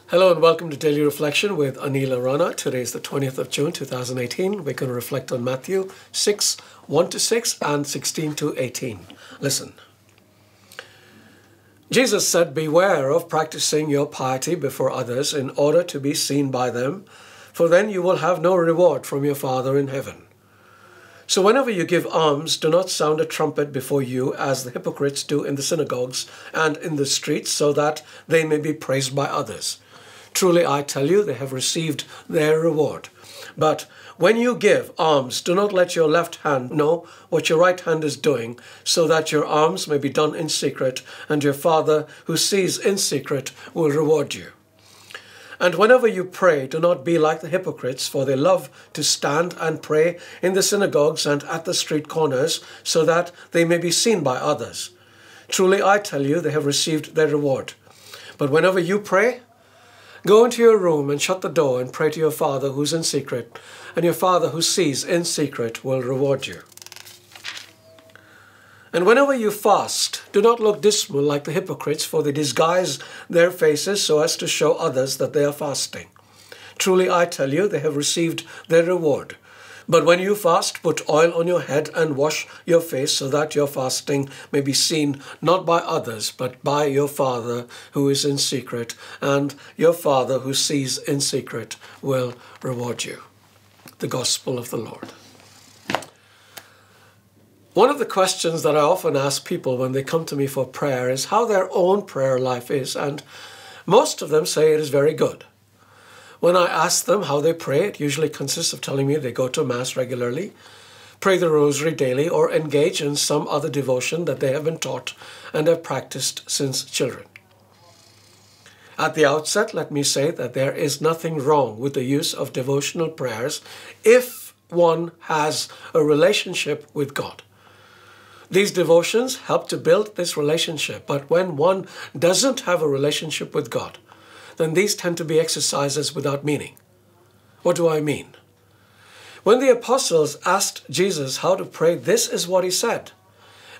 Hello and welcome to Daily Reflection with Aneel Aranha. Today is the 20th of June 2018. We're going to reflect on Matthew 6, 1-6 and 16-18. Listen. Jesus said, "Beware of practicing your piety before others in order to be seen by them, for then you will have no reward from your Father in heaven. So whenever you give alms, do not sound a trumpet before you as the hypocrites do in the synagogues and in the streets, so that they may be praised by others. Truly, I tell you, they have received their reward. But when you give alms, do not let your left hand know what your right hand is doing, so that your alms may be done in secret, and your Father who sees in secret will reward you. And whenever you pray, do not be like the hypocrites, for they love to stand and pray in the synagogues and at the street corners, so that they may be seen by others. Truly, I tell you, they have received their reward. But whenever you pray, go into your room and shut the door and pray to your Father who's in secret, and your Father who sees in secret will reward you. And whenever you fast, do not look dismal like the hypocrites, for they disguise their faces so as to show others that they are fasting. Truly, I tell you, they have received their reward. But when you fast, put oil on your head and wash your face, so that your fasting may be seen not by others, but by your Father who is in secret, and your Father who sees in secret will reward you." The Gospel of the Lord. One of the questions that I often ask people when they come to me for prayer is how their own prayer life is, and most of them say it is very good. When I ask them how they pray, it usually consists of telling me they go to Mass regularly, pray the Rosary daily, or engage in some other devotion that they have been taught and have practiced since children. At the outset, let me say that there is nothing wrong with the use of devotional prayers if one has a relationship with God. These devotions help to build this relationship, but when one doesn't have a relationship with God, then these tend to be exercises without meaning. What do I mean? When the apostles asked Jesus how to pray, this is what he said.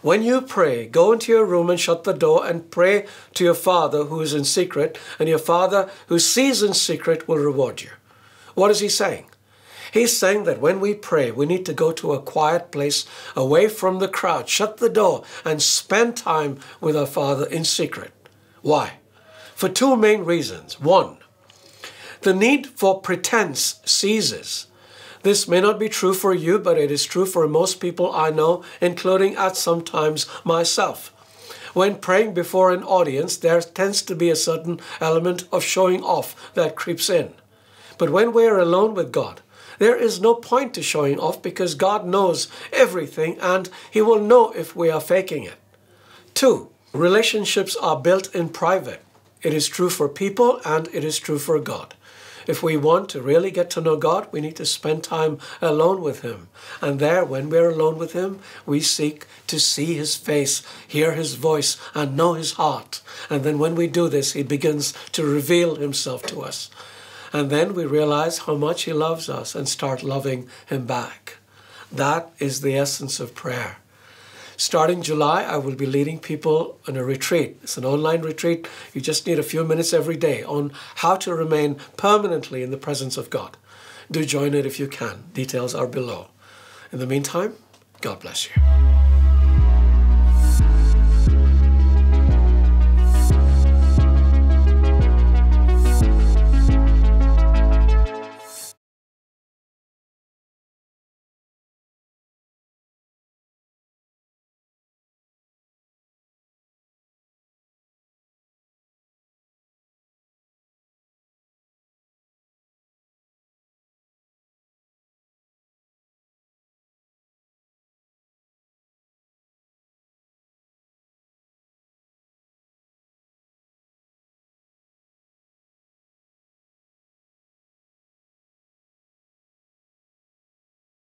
"When you pray, go into your room and shut the door and pray to your Father who is in secret, and your Father who sees in secret will reward you." What is he saying? He's saying that when we pray, we need to go to a quiet place away from the crowd, shut the door, and spend time with our Father in secret. Why? For two main reasons. One, the need for pretense ceases. This may not be true for you, but it is true for most people I know, including at sometimes myself. When praying before an audience, there tends to be a certain element of showing off that creeps in. But when we are alone with God, there is no point to showing off, because God knows everything and He will know if we are faking it. Two, relationships are built in private. It is true for people and it is true for God. If we want to really get to know God, we need to spend time alone with Him. And there, when we're alone with Him, we seek to see His face, hear His voice, and know His heart. And then when we do this, He begins to reveal Himself to us. And then we realize how much He loves us and start loving Him back. That is the essence of prayer. Starting July, I will be leading people on a retreat. It's an online retreat. You just need a few minutes every day on how to remain permanently in the presence of God. Do join it if you can. Details are below. In the meantime, God bless you.